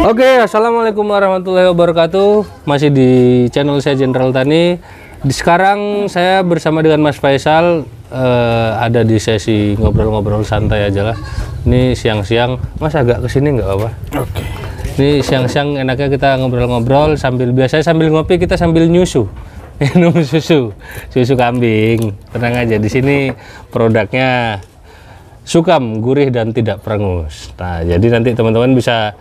Oke, assalamualaikum warahmatullahi wabarakatuh. Masih di channel saya Jenderal Tani. Sekarang saya bersama dengan Mas Faisal ada di sesi ngobrol-ngobrol santai aja lah. Ini siang-siang, Mas agak kesini nggak apa-apa? Oke. Ini siang-siang enaknya kita ngobrol-ngobrol sambil biasanya sambil ngopi kita sambil nyusu. Minum susu kambing. Tenang aja, di sini produknya Sukam, gurih dan tidak perengus. Nah, jadi nanti teman-teman bisa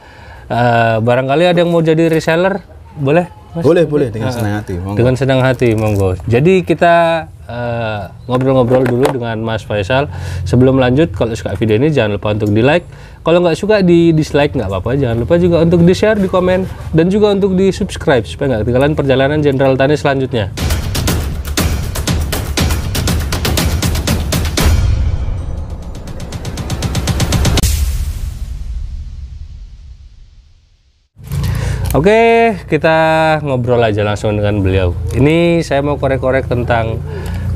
barangkali ada yang mau jadi reseller, boleh? Mas? Boleh dengan senang hati. Monggo. Dengan senang hati, monggo. Jadi kita ngobrol-ngobrol dulu dengan Mas Faisal. Sebelum lanjut, kalau suka video ini jangan lupa untuk di like. Kalau nggak suka di dislike nggak apa-apa. Jangan lupa juga untuk di share, di komen, dan juga untuk di subscribe supaya nggak ketinggalan perjalanan Jenderal Tani selanjutnya. Oke, kita ngobrol aja langsung dengan beliau. Ini saya mau korek-korek tentang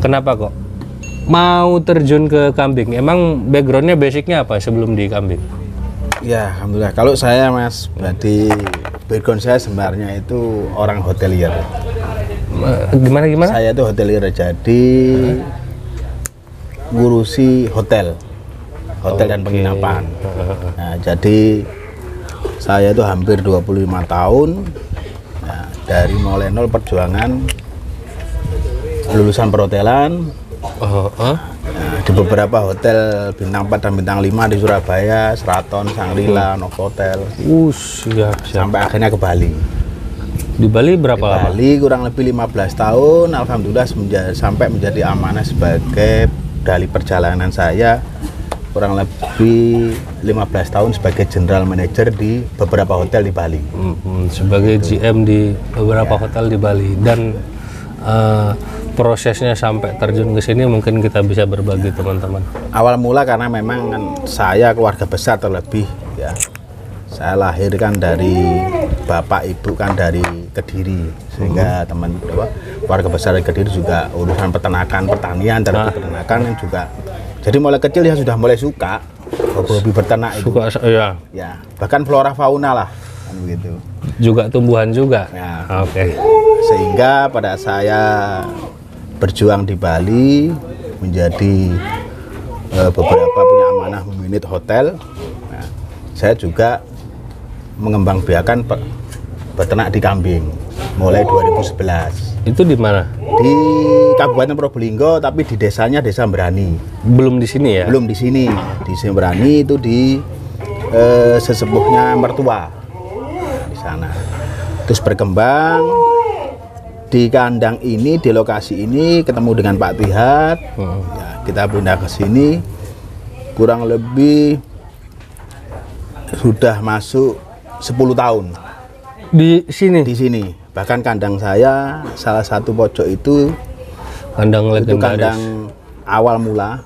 kenapa kok mau terjun ke kambing. Emang backgroundnya basicnya apa sebelum di kambing? Ya, alhamdulillah. Kalau saya Mas, berarti background saya sebenarnya itu orang hotelier. Gimana? Saya itu hotelier, jadi ngurusi hotel dan penginapan. Nah, jadi saya itu hampir 25 tahun ya, dari mulai nol perjuangan lulusan perhotelan. Nah, di beberapa hotel bintang 4 dan bintang 5 di Surabaya, Sheraton, Shangri-La, Novotel. Siap. Sampai akhirnya ke Bali. Di Bali berapa lama? Bali kurang lebih 15 tahun. Alhamdulillah sampai menjadi amanah sebagai dari perjalanan saya kurang lebih 15 tahun sebagai general manager di beberapa hotel di Bali. Sebagai GM di beberapa hotel di Bali. Dan prosesnya sampai terjun ke sini mungkin kita bisa berbagi teman-teman. Awal mula karena memang saya keluarga besar terlebih ya. Saya lahir kan dari bapak ibu kan dari Kediri, sehingga teman keluarga besar dari Kediri juga urusan peternakan, pertanian, terlebih peternakan yang juga. Jadi mulai kecil ya sudah mulai suka hobi berternak itu. Suka ya. Bahkan flora fauna lah kan begitu. Juga tumbuhan juga. Ya. Oke. Sehingga pada saya berjuang di Bali menjadi beberapa punya amanah memanage hotel. Nah, saya juga mengembangbiakan beternak di kambing mulai 2011. Itu di mana? Di Kabupaten Probolinggo, tapi di desanya Desa Berani. Belum di sini ya? Belum di sini. Di Sembrani itu di sesepuhnya mertua di sana. Terus berkembang di kandang ini, di lokasi ini ketemu dengan Pak Tihat. Ya, kita pindah ke sini. Kurang lebih sudah masuk 10 tahun. Di sini? Di sini. Bahkan kandang saya salah satu pojok itu kandang legendaris. Itu kandang awal mula.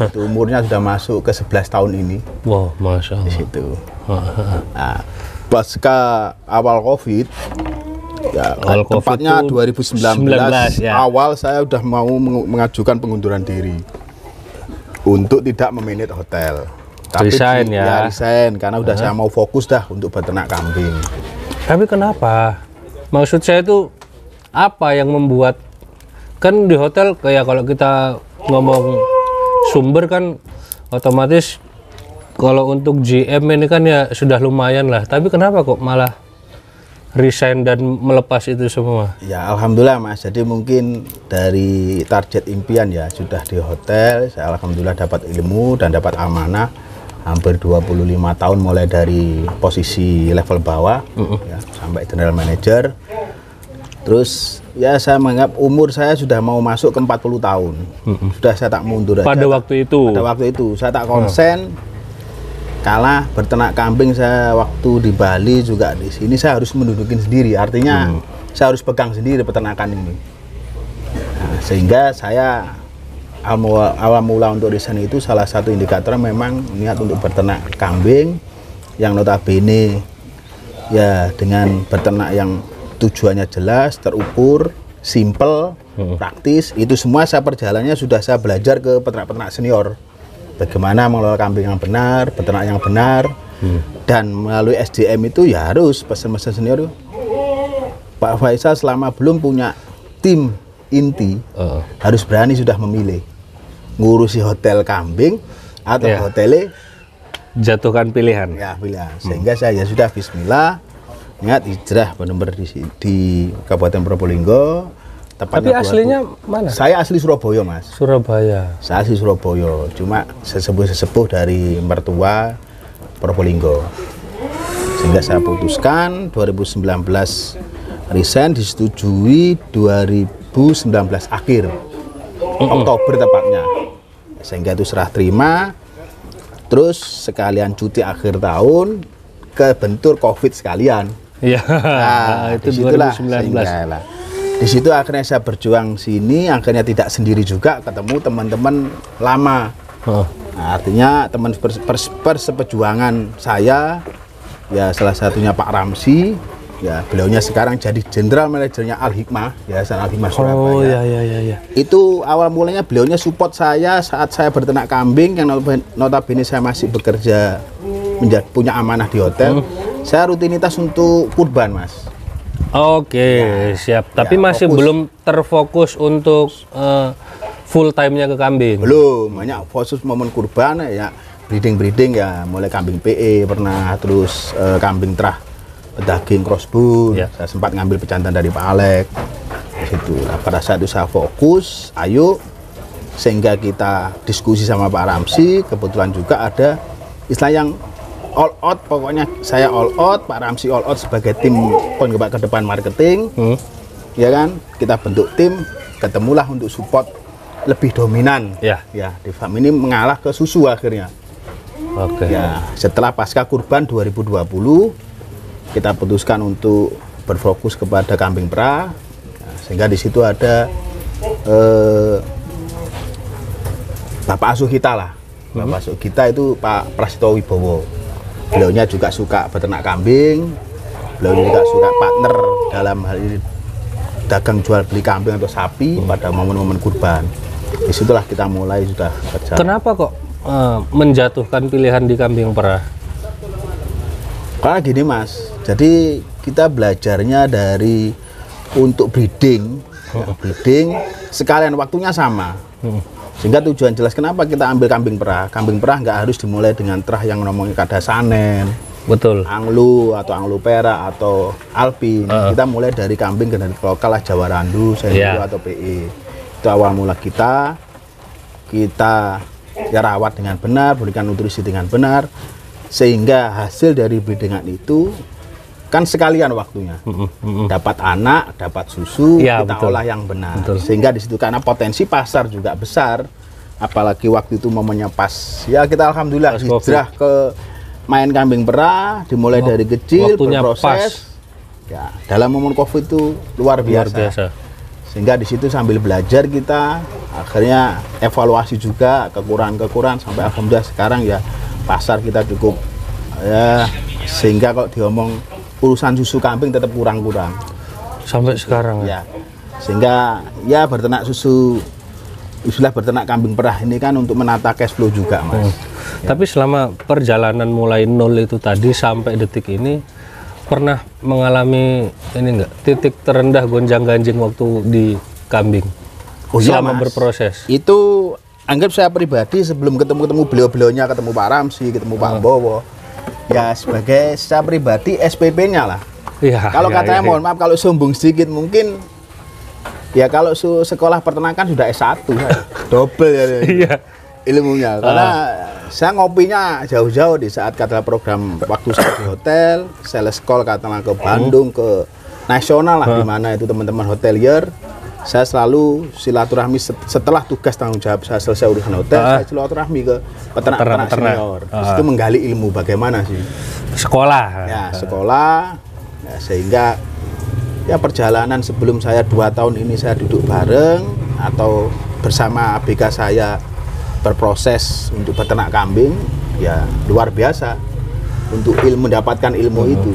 Itu umurnya sudah masuk ke 11 tahun ini. Wow, Masya Allah. Di situ. Nah, pasca awal COVID, ya, tepatnya 2019 ya. Awal saya sudah mau mengajukan pengunduran diri untuk tidak memanage hotel. Tapi resign ya? Resign karena udah saya mau fokus dah untuk beternak kambing. Tapi kenapa? Maksud saya itu apa yang membuat, kan di hotel kayak kalau kita ngomong sumber kan otomatis kalau untuk GM ini kan ya sudah lumayan lah. Tapi kenapa kok malah resign dan melepas itu semua? Ya alhamdulillah Mas, jadi mungkin dari target impian ya sudah di hotel, saya alhamdulillah dapat ilmu dan dapat amanah hampir 25 tahun mulai dari posisi level bawah ya, sampai general manager. Terus ya saya menganggap umur saya sudah mau masuk ke 40 tahun. Sudah saya tak mundur aja. Pada waktu itu saya tak konsen. Kalah beternak kambing saya waktu di Bali juga di sini saya harus mendudukin sendiri. Artinya saya harus pegang sendiri peternakan ini. Nah, sehingga saya awal mula untuk resign itu salah satu indikator memang niat untuk beternak kambing yang notabene ya dengan beternak yang tujuannya jelas, terukur, simple, praktis. Itu semua saya perjalannya sudah saya belajar ke peternak-peternak senior. Bagaimana mengelola kambing yang benar, beternak yang benar, Dan melalui SDM itu ya harus pesan-pesan senior Pak Faisal selama belum punya tim inti harus berani sudah memilih ngurusi hotel kambing atau hotelnya jatuhkan pilihan. Ya pilihan. Sehingga saya sudah bismillah ingat hijrah benar-benar di Kabupaten Probolinggo. Tapi aslinya mana? Saya asli Surabaya, Mas. Surabaya. Saya asli Surabaya, cuma sesepuh dari mertua Probolinggo. Sehingga saya putuskan 2019 resign, disetujui 2019 akhir. Oktober tepatnya. Sehingga itu serah terima. Terus sekalian cuti akhir tahun, kebentur Covid sekalian. Iya. Nah, itu disitulah 2019. Di situ akhirnya saya berjuang sini, akhirnya tidak sendiri juga, ketemu teman-teman lama. Nah, artinya teman perseperjuangan saya, ya salah satunya Pak Ramsi, ya beliaunya sekarang jadi General Manajernya Al Hikmah, Yayasan Al Hikmah Surabaya. Oh iya. Itu awal mulanya beliaunya support saya saat saya berternak kambing, yang notabene saya masih bekerja punya amanah di hotel. Saya rutinitas untuk kurban, Mas. Oke, siap. Tapi masih fokus. belum terfokus untuk full time-nya ke kambing. Belum, banyak fokus momen kurban ya, breeding ya, mulai kambing PE pernah, terus kambing terah daging crossbone. Saya sempat ngambil pejantan dari Pak Alek. Di situ. Nah, pada saat itu saya fokus, ayo, sehingga kita diskusi sama Pak Ramsi, kebetulan juga ada istilah yang all out, pokoknya saya all out, Pak Ramsi all out sebagai tim penggerak ke depan marketing, ya kan, kita bentuk tim, ketemulah untuk support lebih dominan, ya di farm ini mengalah ke susu akhirnya. Ya setelah pasca kurban 2020, kita putuskan untuk berfokus kepada kambing perah, sehingga di situ ada Bapak asuh kita lah, Bapak asuh kita itu Pak Prasito Wibowo. Beliaunya juga suka beternak kambing, beliau juga suka partner dalam hal ini dagang jual beli kambing atau sapi pada momen-momen kurban. Disitulah kita mulai sudah berjalan. Kenapa kok menjatuhkan pilihan di kambing perah? Karena gini, Mas, jadi kita belajarnya dari untuk breeding, breeding sekalian waktunya sama. Sehingga tujuan jelas kenapa kita ambil kambing perah. Kambing perah nggak harus dimulai dengan terah yang ngomongnya Kadasanen, betul, Anglu atau Anglu Perak atau Alpin. Kita mulai dari kambing dari lokal lah, Jawa Randu, Sendu atau PE. Itu awal mula kita ya rawat dengan benar, berikan nutrisi dengan benar, sehingga hasil dari breedingan itu kan sekalian waktunya, dapat anak, dapat susu, kita olah yang benar, sehingga di situ karena potensi pasar juga besar, apalagi waktu itu momennya pas, ya kita alhamdulillah hijrah ke main kambing perah, dimulai dari kecil, berproses, ya dalam momen Covid itu luar biasa. Sehingga di situ sambil belajar kita, akhirnya evaluasi juga kekurangan sampai alhamdulillah sekarang ya pasar kita cukup, ya sehingga kalau diomong urusan susu kambing tetap kurang-kurang sampai sekarang ya. Sehingga ya berternak susu, istilah berternak kambing perah ini kan untuk menata cash flow juga, Mas. Tapi selama perjalanan mulai nol itu tadi sampai detik ini pernah mengalami ini enggak titik terendah gonjang-ganjing waktu di kambing selama berproses? Itu anggap saya pribadi sebelum ketemu beliau-beliaunya, ketemu Pak Ramsi, ketemu Pak Bowo, ya sebagai saya pribadi SPP-nya lah. Kalau katanya mohon maaf kalau sombong sedikit mungkin ya, kalau sekolah peternakan sudah S1 double ya ilmunya, karena saya ngopinya jauh-jauh di saat katakanlah program waktu saya di hotel, sales call katakanlah ke Bandung, ke nasional lah, di mana itu teman-teman hotelier. Saya selalu silaturahmi setelah tugas tanggung jawab saya selesai urusan hotel, saya silaturahmi ke peternak senior. Itu menggali ilmu bagaimana sih sekolah. Ya, sekolah. Ya, sehingga ya perjalanan sebelum saya 2 tahun ini saya duduk bareng atau bersama ABK saya berproses untuk beternak kambing, ya luar biasa untuk mendapatkan ilmu itu.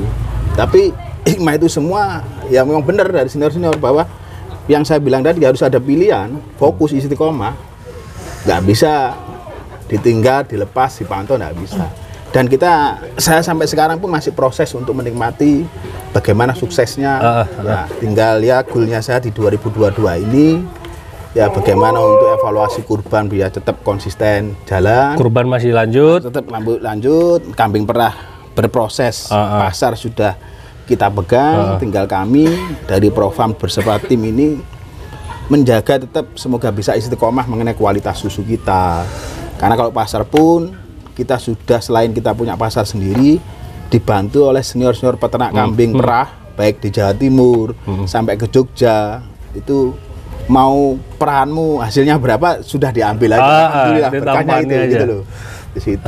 Tapi hikmah itu semua ya memang benar dari senior-senior, bahwa yang saya bilang tadi harus ada pilihan, fokus, istiqomah, nggak bisa ditinggal, dilepas, dipantau, nggak bisa. Dan saya sampai sekarang pun masih proses untuk menikmati bagaimana suksesnya. Ya, tinggal ya goalnya saya di 2022 ini ya bagaimana untuk evaluasi kurban biar tetap konsisten jalan. Kurban masih lanjut. Tetap lanjut. Kambing perah berproses. Pasar sudah kita pegang. Tinggal kami dari Profam beserta tim ini menjaga tetap semoga bisa istiqomah mengenai kualitas susu kita. Karena kalau pasar pun kita sudah selain kita punya pasar sendiri dibantu oleh senior-senior peternak kambing perah baik di Jawa Timur sampai ke Jogja. Itu mau perahanmu hasilnya berapa sudah diambil aja. Alhamdulillah berkahnya itu aja. Gitu loh. Di situ.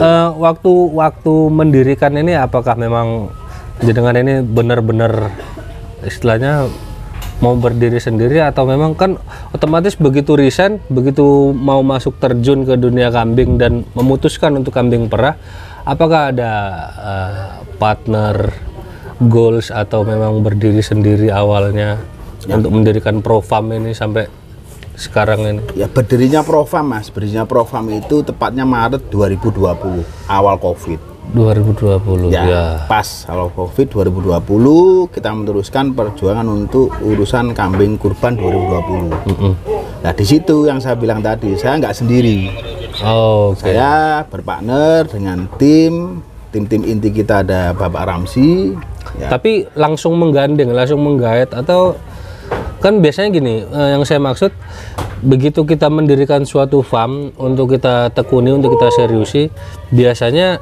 Waktu mendirikan ini apakah memang jenengan ini benar-benar istilahnya mau berdiri sendiri atau memang kan otomatis begitu resign, begitu mau masuk terjun ke dunia kambing dan memutuskan untuk kambing perah, apakah ada partner, goals atau memang berdiri sendiri awalnya untuk mendirikan Profam ini sampai sekarang ini? Ya berdirinya Profam Mas, berdirinya Profam itu tepatnya Maret 2020, awal Covid. 2020 ya. Pas awal Covid 2020 kita meneruskan perjuangan untuk urusan kambing kurban 2020. Nah di situ yang saya bilang tadi, saya nggak sendiri. Saya berpartner dengan tim inti kita, ada Bapak Ramsi. Ya. Tapi langsung menggandeng, langsung menggait atau kan biasanya gini, yang saya maksud begitu kita mendirikan suatu farm untuk kita tekuni, untuk kita seriusi, biasanya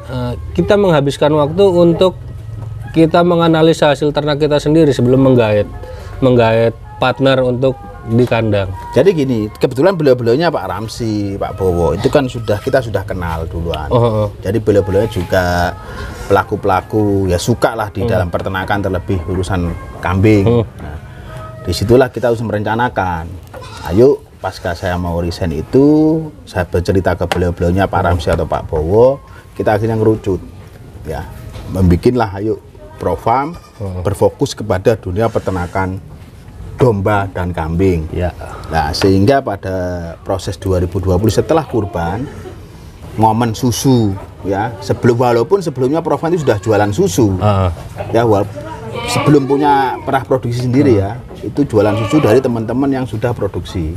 kita menghabiskan waktu untuk kita menganalisa hasil ternak kita sendiri sebelum menggait partner untuk di kandang. Jadi gini, kebetulan beliau-beliaunya Pak Ramsi, Pak Bowo itu kan kita sudah kenal duluan. Jadi beliau-beliaunya juga pelaku-pelaku ya suka lah di dalam peternakan, terlebih urusan kambing. Nah, disitulah kita harus merencanakan. Ayo pasca saya mau resign itu, saya bercerita ke beliau-beliaunya Pak Ramsi atau Pak Bowo, kita akhirnya ngerucut, ya, membikinlah ayo Profam berfokus kepada dunia peternakan domba dan kambing. Ya. Nah, sehingga pada proses 2020 setelah kurban, momen susu, ya, walaupun sebelumnya Profam itu sudah jualan susu, ya, sebelum punya perah produksi sendiri ya, itu jualan susu dari teman-teman yang sudah produksi.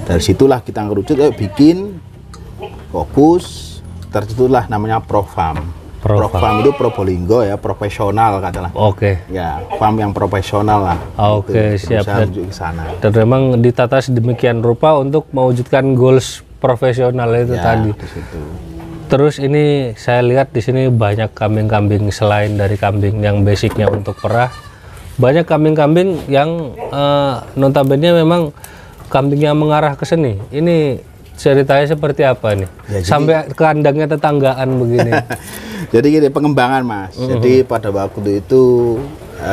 Dari situlah kita ngerucut, bikin fokus, terciptalah namanya Profam. Profam itu Probolinggo ya, profesional katalah. Ya, farm yang profesional lah. Siap. Dan memang ditata sedemikian rupa untuk mewujudkan goals profesional itu ya, tadi. Terus ini saya lihat di sini banyak kambing-kambing selain dari kambing yang basicnya untuk perah. Banyak kambing-kambing yang notabene memang kambing yang mengarah ke seni. Ini ceritanya seperti apa nih? Ya, sampai kandangnya tetanggaan begini. Jadi gini, pengembangan Mas. Jadi pada waktu itu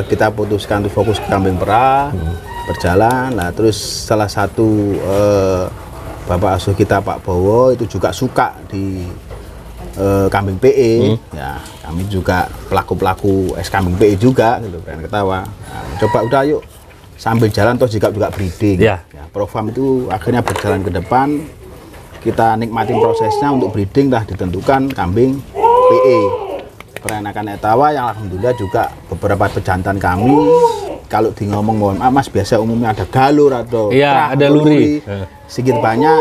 kita putuskan untuk fokus ke kambing perah, berjalan. Nah terus salah satu Bapak asuh kita Pak Bowo itu juga suka di kambing PE. Ya, kami juga pelaku-pelaku kambing PE juga gitu, pengen ketawa. Nah, coba udah yuk sambil jalan toh juga breeding. Ya, Profam itu akhirnya berjalan ke depan. Kita nikmatin prosesnya untuk breeding lah, ditentukan kambing PE peranakan etawa yang alhamdulillah juga beberapa pejantan kami kalau di ngomong mohon maaf Mas, biasa umumnya ada galur atau ada luri. Sedikit banyak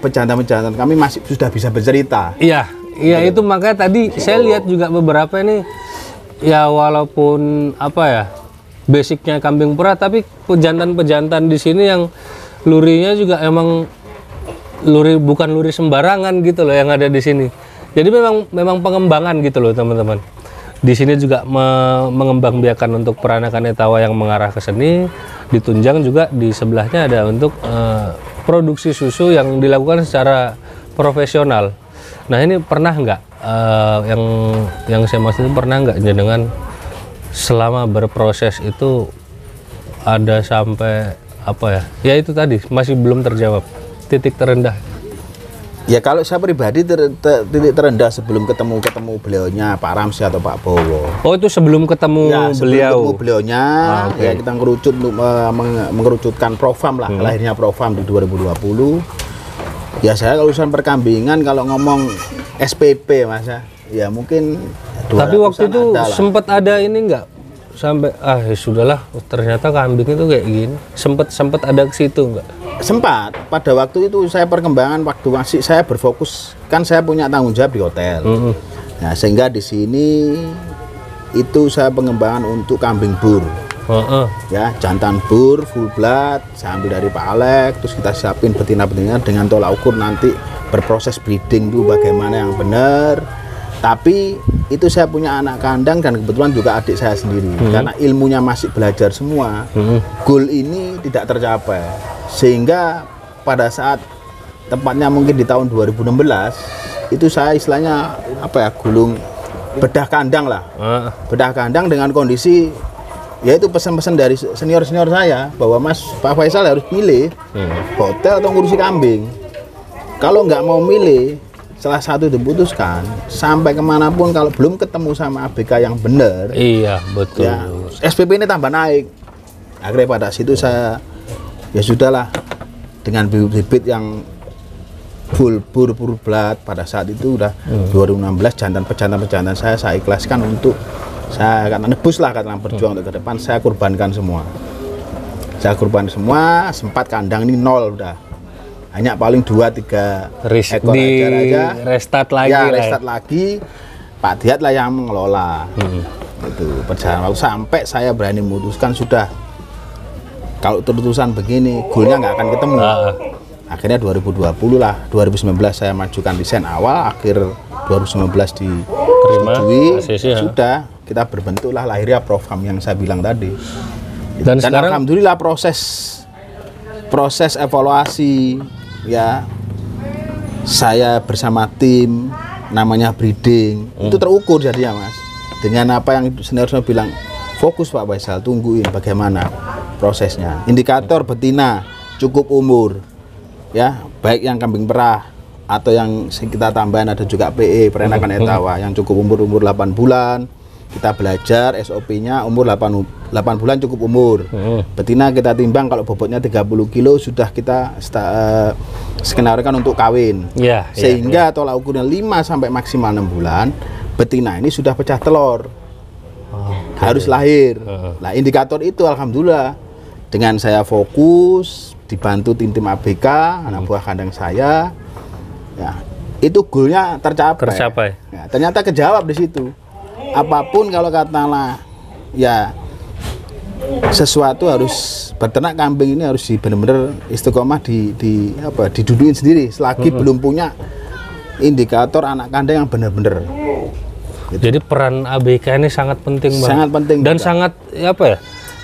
pejantan-pejantan kami masih sudah bisa bercerita. Iya, itu makanya tadi saya lihat juga beberapa ini ya, walaupun apa ya, basicnya kambing perah, tapi pejantan-pejantan di sini yang lurinya juga emang bukan luri sembarangan gitu loh yang ada di sini. Jadi memang pengembangan gitu loh teman-teman. Di sini juga mengembangbiakan untuk peranakan etawa yang mengarah ke seni. Ditunjang juga di sebelahnya ada untuk produksi susu yang dilakukan secara profesional. Nah ini pernah nggak yang saya maksud pernah nggak dengan selama berproses itu ada sampai apa ya? Ya itu tadi masih belum terjawab titik terendah. Ya kalau saya pribadi titik terendah sebelum ketemu beliaunya Pak Ramsi atau Pak Bowo. Oh itu sebelum ketemu ya, beliau. Ketemu beliaunya, ya kita ngerucut untuk mengerucutkan Profam lah, lahirnya Profam di 2020. Ya saya kalau urusan perkambingan kalau ngomong SPP Mas ya, ya mungkin Tapi waktu 200-an itu ada lah. sempat ada ini enggak sampai ya sudahlah ternyata kambing itu kayak gini. Sempat ada ke situ enggak? Sempat pada waktu itu saya perkembangan waktu masih saya berfokus, kan saya punya tanggung jawab di hotel. Nah, sehingga di sini itu saya pengembangan untuk kambing bur. Ya, jantan bur full blood saya ambil dari Pak Alek, terus kita siapin betina-betina dengan tolak ukur nanti berproses breeding itu bagaimana yang benar. Tapi itu saya punya anak kandang dan kebetulan juga adik saya sendiri, karena ilmunya masih belajar semua. Goal ini tidak tercapai, sehingga pada saat tepatnya mungkin di tahun 2016 itu saya istilahnya apa ya, gulung bedah kandang lah. Bedah kandang dengan kondisi yaitu pesan-pesan dari senior-senior saya bahwa Mas Pak Faisal harus milih hotel atau ngurusi kambing. Kalau nggak mau milih, salah satu diputuskan, sampai kemanapun kalau belum ketemu sama ABK yang benar, Iya, betul. ya SPP ini tambah naik. Akhirnya pada situ saya ya sudahlah, dengan bibit yang full bur blood pada saat itu udah 2016, jantan-pejantan saya ikhlaskan untuk saya kata nebus lah, kata berjuang untuk ke depan, saya kurbankan semua. Saya kurban semua, sempat kandang ini nol udah. Hanya paling 2-3 ekor aja. Restart lagi Ya, lah. restart lagi. Pak Diat lah yang mengelola. Itu perjalanan waktu sampai saya berani memutuskan sudah, kalau terusan begini goalnya nggak akan ketemu. Akhirnya 2020 lah, 2019 saya majukan desain awal, akhir 2019 disetujui, sudah kita berbentuklah lahirnya Profam yang saya bilang tadi. Dan sekarang alhamdulillah proses evaluasi ya saya bersama tim namanya breeding itu terukur jadinya Mas, dengan apa yang senior-senior bilang, fokus Pak Faisal, tungguin bagaimana prosesnya, indikator betina cukup umur ya, baik yang kambing perah atau yang kita tambahan ada juga PE perenakan etawa yang cukup umur 8 bulan. Kita belajar SOP-nya umur 8 bulan cukup umur. Betina kita timbang kalau bobotnya 30 kilo sudah kita skenariokan untuk kawin. Sehingga tolak ukurnya 5 sampai maksimal 6 bulan, betina ini sudah pecah telur. Harus lahir. Nah, indikator itu alhamdulillah dengan saya fokus dibantu tim ABK, anak buah kandang saya. Ya, itu goalnya tercapai. Ya, ternyata kejawab di situ. Apapun kalau katakanlah ya sesuatu harus beternak kambing ini harus benar-benar istiqomah didudukin sendiri selagi belum punya indikator anak kandang yang benar-benar. Gitu. Jadi peran ABK ini sangat penting, Bang. Sangat penting dan juga. sangat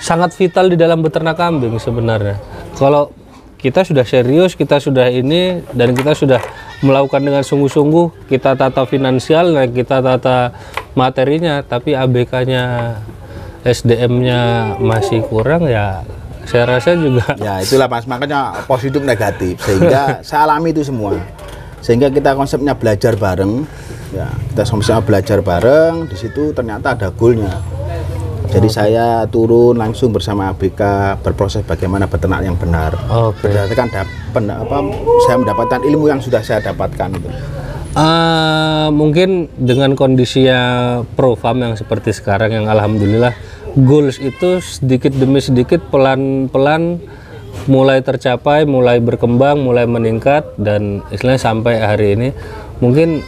sangat vital di dalam beternak kambing sebenarnya. Kalau kita sudah serius, kita sudah ini, dan kita sudah melakukan dengan sungguh-sungguh, kita tata finansial, kita tata materinya, tapi ABK-nya, SDM-nya masih kurang, ya saya rasa juga. Ya itulah Mas, makanya positif negatif, sehingga saya alami itu semua. Sehingga kita konsepnya belajar bareng, ya kita sama-sama belajar bareng, di situ ternyata ada goalnya. Jadi saya turun langsung bersama ABK berproses bagaimana beternak yang benar. Berdasarkan saya mendapatkan ilmu yang sudah saya dapatkan itu. Mungkin dengan kondisinya Profam yang seperti sekarang, yang alhamdulillah goals itu sedikit demi sedikit pelan-pelan mulai tercapai, mulai berkembang, mulai meningkat, dan istilahnya sampai hari ini mungkin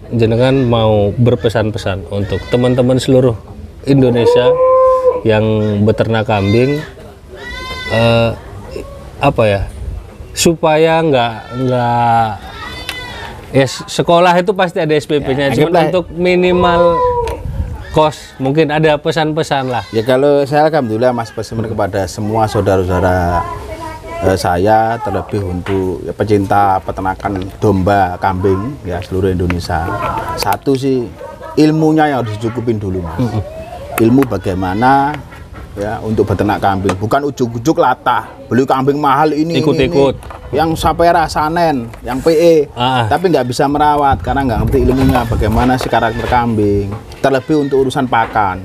jenengan mau berpesan-pesan untuk teman-teman seluruh Indonesia yang beternak kambing, supaya nggak ya, sekolah itu pasti ada SPP-nya, cuma untuk minimal kos mungkin ada pesan-pesan lah. Ya kalau saya alhamdulillah Mas pesan kepada semua saudara-saudara saya, terlebih untuk pecinta peternakan domba kambing ya seluruh Indonesia. Satu sih ilmunya yang harus dicukupin dulu Mas. Ilmu bagaimana ya untuk beternak kambing, bukan ujuk-ujuk latah beli kambing mahal ini ikut-ikut yang sapera sanen yang PE tapi nggak bisa merawat karena nggak ngerti ilmunya bagaimana sih karakter kambing, terlebih untuk urusan pakan.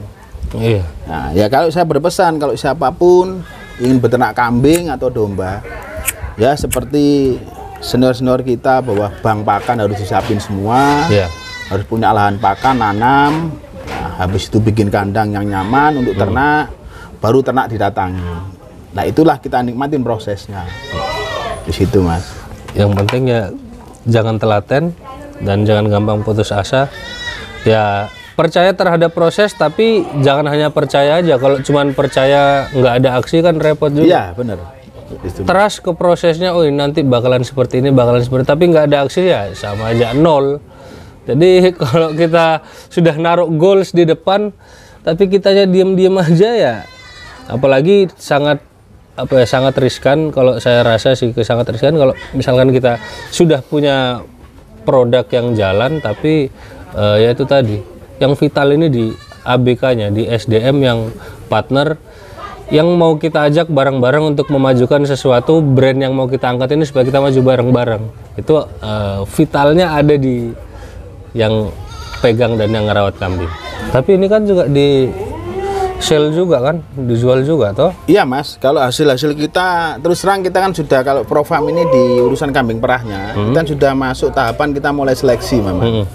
Nah ya, kalau saya berpesan, kalau siapapun ingin beternak kambing atau domba ya seperti senior-senior kita, bahwa bank pakan harus disiapin semua. harus punya lahan pakan, nanam, nah, habis itu bikin kandang yang nyaman untuk ternak, baru ternak didatangi. Nah itulah kita nikmatin prosesnya di situ, Mas. Yang penting ya jangan telaten dan jangan gampang putus asa. Ya percaya terhadap proses, tapi jangan hanya percaya aja. Kalau cuman percaya nggak ada aksi kan repot juga. Iya benar. Trust ke prosesnya, oh ini nanti bakalan seperti ini, bakalan seperti, tapi nggak ada aksi ya sama aja nol. Jadi kalau kita sudah naruh goals di depan, tapi kitanya diem-diem aja ya, apalagi sangat sangat riskan. Kalau saya rasa sih sangat riskan kalau misalkan kita sudah punya produk yang jalan, tapi ya itu tadi, yang vital ini di ABK-nya, di SDM yang partner, yang mau kita ajak bareng-bareng untuk memajukan sesuatu brand yang mau kita angkat ini supaya kita maju bareng-bareng. Itu vitalnya ada di yang pegang dan yang ngerawat kambing. Tapi ini kan juga di sell juga kan, dijual juga toh? Iya Mas, kalau hasil-hasil kita terus terang kita kan sudah, kalau Profam ini di urusan kambing perahnya, kita sudah masuk tahapan kita mulai seleksi memang.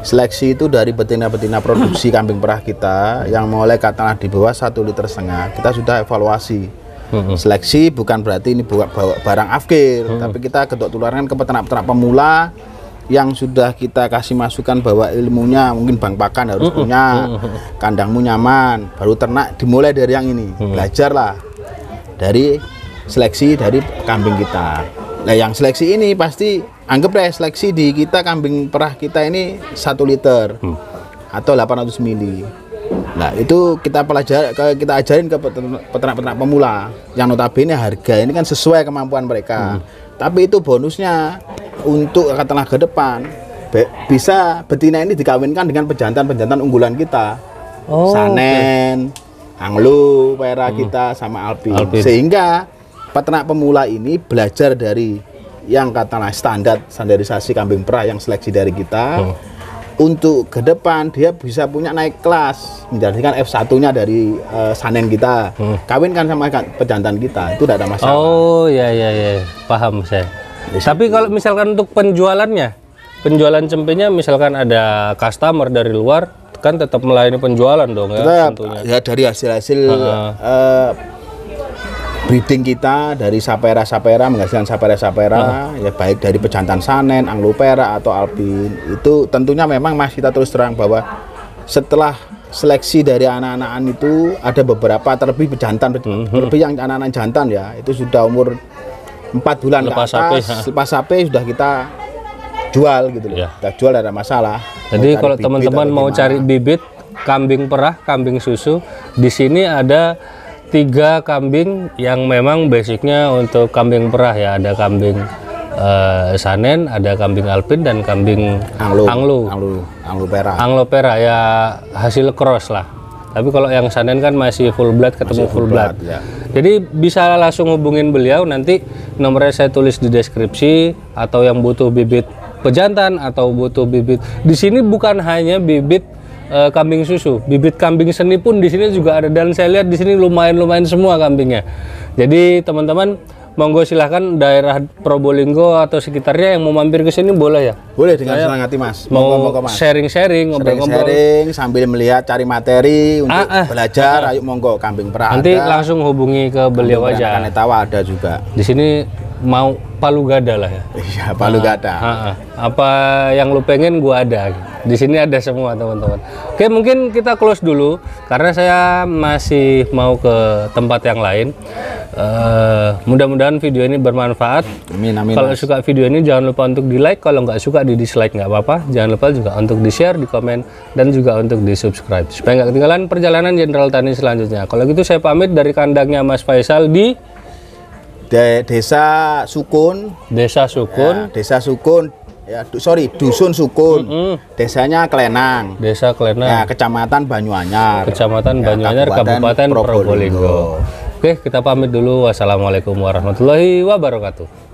Seleksi itu dari betina-betina produksi kambing perah kita yang mulai katakanlah di bawah 1,5 liter, kita sudah evaluasi. Seleksi bukan berarti ini barang afkir, tapi kita getok tularkan ke peternak-peternak pemula yang sudah kita kasih masukan bahwa ilmunya mungkin bank pakan harus punya, kandangmu nyaman, baru ternak dimulai dari yang ini. Belajarlah dari seleksi dari kambing kita. Nah yang seleksi ini pasti anggap deh seleksi di kita kambing perah kita ini 1 liter atau 800 mili. Nah itu kita kita ajarin ke peternak-peternak pemula yang notabene harga ini kan sesuai kemampuan mereka. Tapi itu bonusnya untuk katakanlah ke depan bisa betina ini dikawinkan dengan pejantan-pejantan unggulan kita. Sanen, Anglo, Pera kita sama Alpin. Sehingga peternak pemula ini belajar dari yang katakanlah standarisasi kambing perah yang seleksi dari kita. Untuk ke depan dia bisa punya naik kelas, menjadikan F1-nya dari sanen kita, kawinkan sama pejantan kita, itu tidak ada masalah. Oh ya, paham saya. Tapi kalau misalkan untuk penjualannya, penjualan cempenya misalkan ada customer dari luar, kan tetap melayani penjualan dong ya, tentunya. Ya dari hasil-hasil breeding kita dari sapera menghasilkan sapera ya baik dari pejantan sanen, Anglo Pera atau Alpin, itu tentunya memang Mas kita terus terang bahwa setelah seleksi dari anak-anak itu ada beberapa terlebih pejantan, terlebih yang anak-anak jantan ya itu sudah umur 4 bulan lepas ke atas, lepas sapi sudah kita jual gitu loh. Kita jual tidak ada masalah. Jadi kalau teman-teman mau cari bibit kambing perah, kambing susu, di sini ada 3 kambing yang memang basicnya untuk kambing perah ya. Ada kambing sanen, ada kambing Alpin dan kambing Anglo Pera ya, hasil cross lah. Tapi kalau yang sanen kan masih full blood, ketemu full blood ya. Jadi bisa langsung hubungin beliau, nanti nomornya saya tulis di deskripsi. Atau yang butuh bibit pejantan atau butuh bibit, di sini bukan hanya bibit kambing susu, bibit kambing seni pun di sini juga ada, dan saya lihat di sini lumayan semua kambingnya. Jadi teman-teman monggo silahkan daerah Probolinggo atau sekitarnya yang mau mampir ke sini boleh ya? Boleh dengan senang hati Mas. Mau sharing-sharing, ngobrol-ngobrol sambil melihat cari materi untuk belajar, ayo monggo kambing perah. Nanti langsung hubungi ke beliau aja. Kanetawa ada juga. Di sini mau palu gada lah ya. Iya, palu gada. Apa yang lu pengen gua ada. Di sini ada semua teman-teman. Oke, mungkin kita close dulu karena saya masih mau ke tempat yang lain. Mudah-mudahan video ini bermanfaat. Amin. Kalau suka video ini jangan lupa untuk di like, kalau nggak suka di dislike nggak apa-apa. Jangan lupa juga untuk di share, di komen, dan juga untuk di subscribe supaya nggak ketinggalan perjalanan Jenderal Tani selanjutnya. Kalau gitu saya pamit dari kandangnya Mas Faisal di Desa Sukun. Ya, Dusun Sukun. Desanya Klenang. Desa Klenang. Ya, Kecamatan Banyuanyar. Kabupaten Probolinggo. Oke, kita pamit dulu. Wassalamualaikum warahmatullahi wabarakatuh.